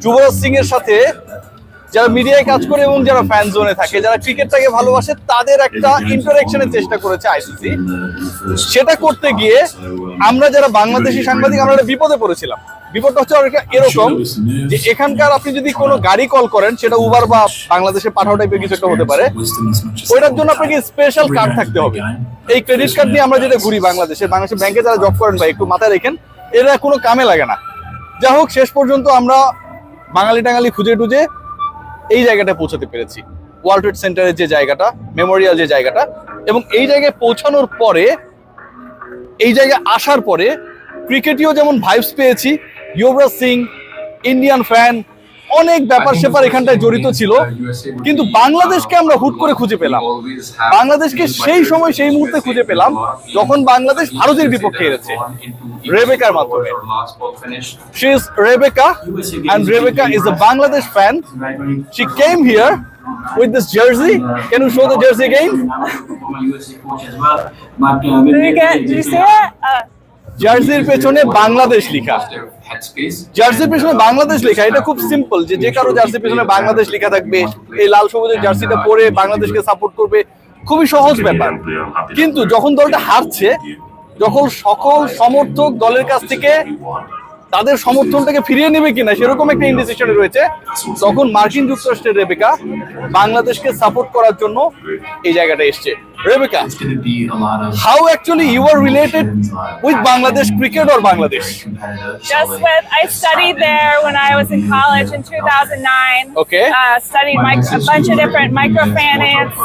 যুবরাজ সিং এর সাথে যারা মিডিয়ায় কাজ করে এবং যারা ফ্যান জোনে থাকে, যারা ক্রিকেটটাকে ভালোবাসে, তাদের একটা ইন্টারেকশনের চেষ্টা করেছে আইসিসি। সেটা করতে গিয়ে আমরা যারা বাংলাদেশি সাংবাদিক, আমরা একটা বিপদে পড়েছিলাম। বিপদটা হচ্ছে এরকম যে এখানকার আপনি যদি কোনো গাড়ি কল করেন, সেটা উবার বা বাংলাদেশে পাঠাও টাইপের কিছু একটা হতে পারে, ওইটার জন্য আপনাকে স্পেশাল কার্ড থাকতে হবে। এই ক্রেডিট কার্ড নিয়ে আমরা যেটা ঘুরি বাংলাদেশের ব্যাংকে যারা জব করেন ভাই, একটু মাথায় রেখেন, এরা কোনো কামে লাগে না। যাই হোক, শেষ পর্যন্ত আমরা বাঙালি টাঙালি খুঁজে টুজে এই জায়গাটা পৌঁছাতে পেরেছি, ওয়ার্ল্ড ট্রেড সেন্টারের যে জায়গাটা, মেমোরিয়াল যে জায়গাটা। এবং এই জায়গায় পৌঁছানোর পরে, এই জায়গায় আসার পরে ক্রিকেটীয় যেমন ভাইবস পেয়েছি, যুবরাজ সিং, ইন্ডিয়ান ফ্যান, অনেক ব্যাপার স্যাপার এখানটায় জড়িত ছিল। কিন্তু বাংলাদেশকে আমরা হুট করে খুঁজে পেলাম। বাংলাদেশকে সেই সময় সেই মুহূর্তে খুঁজে পেলাম যখন বাংলাদেশ ভারতের বিপক্ষে হেরেছে রেবেকার মাধ্যমে। She is Rebecca and Rebecca is a Bangladesh fan. She came here with this jersey. Can you show the jersey again? Did you see it? জার্সির পেছনে বাংলাদেশ লেখা, জার্সির পেছনে বাংলাদেশ লেখা। এটা খুব সিম্পল, যে কারো জার্সির পেছনে বাংলাদেশ লেখা থাকবে, এই লাল সবুজের জার্সিটা পরে বাংলাদেশকে সাপোর্ট করবে, খুবই সহজ ব্যাপার। কিন্তু যখন দলটা হারছে, যখন সকল সমর্থক দলের কাছ থেকে তাদের সমর্থনটাকে ফিরিয়ে নেবে কিনা সেরকম একটা ইনডিসিশনে রয়েছে, তখন মার্কিন যুক্তরাষ্ট্রের রেবেকা বাংলাদেশকে সাপোর্ট করার জন্য এই জায়গাটা এসছে। Rebecca, how actually you are related with Bangladesh cricket or Bangladesh? I studied there when I was in college in 2009. Okay. Studied a bunch of different microfinance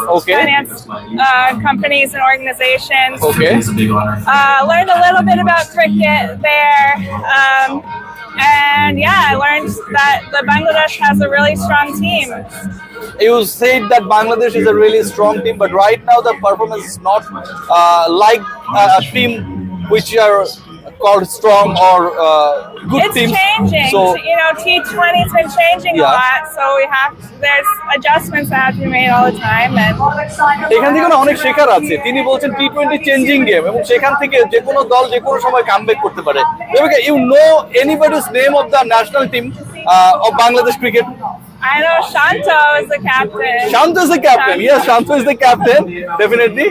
companies and organizations. Okay. Learned a little bit about cricket there. And yeah, I learned that the Bangladesh has a really strong team. You said that Bangladesh is a really strong team, but right now the performance is not like a team which are called strong or good it's teams. It's changing. So, T20's been changing a lot, so there's adjustments that have to be made all the time. And এখান থেকে অনেক শেখার আছে। তিনি বলছেন T20 changing game, এবং সেখান থেকে যে কোনো দল যে কোনো সময় কামব্যাক করতে পারে। You know anybody's name of the national team of Bangladesh cricket? I know Shanto is the captain. Shanto is the captain. Yes, Shanto is the captain. Definitely.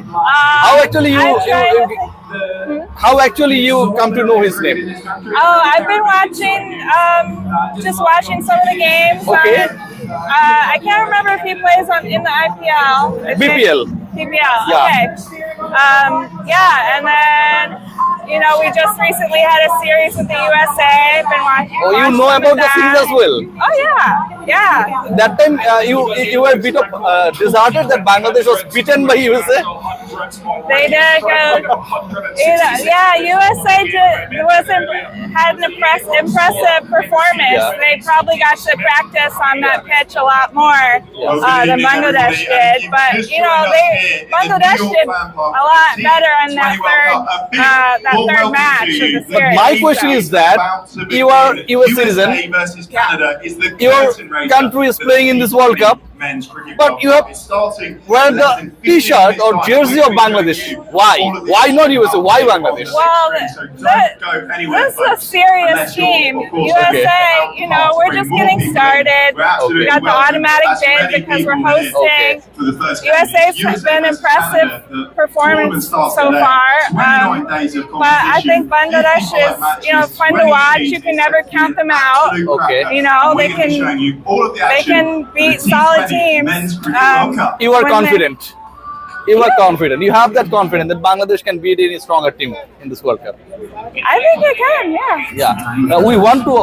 How actually you come to know his name? Oh, I've been just watching some of the games. Okay. I can't remember if he plays in the IPL. BPL. BPL. Yeah. Okay. And then we just recently had a series with the USA. I've been watching. Oh, you know about the series as well? Oh yeah. That time you were a bit of disheartened that Bangladesh was beaten by USA. They did. USA had an impressive performance. Yeah. They probably got to practice on that pitch a lot more than Bangladesh did. But Bangladesh did a lot better in that third match of the series. But my question is that you are US citizen. Your country is playing in this World Cup, but you have wear the T-shirt or jersey of Bangladesh. Why? Why not USA? Why Bangladesh? Well, this is a serious team. USA, we're just getting started. We got the automatic bid because we're hosting. USA's been impressive performance so far. But I think Bangladesh is, fun to watch. You can never count them out. Okay. They can beat solid teams. You are confident. You are confident. You have that confidence that Bangladesh can beat any stronger team in this World Cup. I think they can, yeah. Yeah. We want to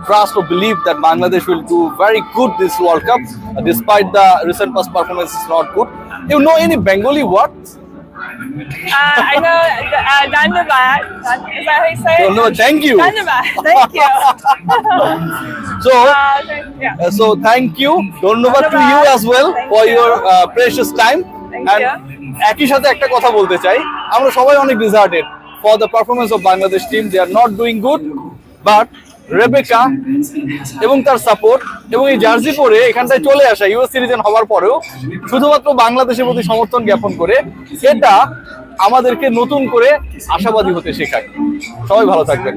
trust or believe that Bangladesh will do very good this World Cup, despite the recent past performance is not good. You know any Bengali words? I know Dhanbad. Is that how you say it? No, thank you. Dhanbad. Thank you. So thank you. Dhanyabad to you as well for your precious time. Thank you. একই সাথে একটা কথা বলতে চাই, আমরা সবাই অনেক ডিসার্টেড for the performance of Bangladesh team. They are not doing good, but Rebecca এবং তার সাপোর্ট এবং এই জার্সি পরে এখানটায় চলে আসা ইউএস সিটিজেন হওয়ার পরেও শুধুমাত্র বাংলাদেশের প্রতি সমর্থন জ্ঞাপন করে, এটা আমাদেরকে নতুন করে আশাবাদী হতে শেখায়। সবাই ভালো থাকবেন।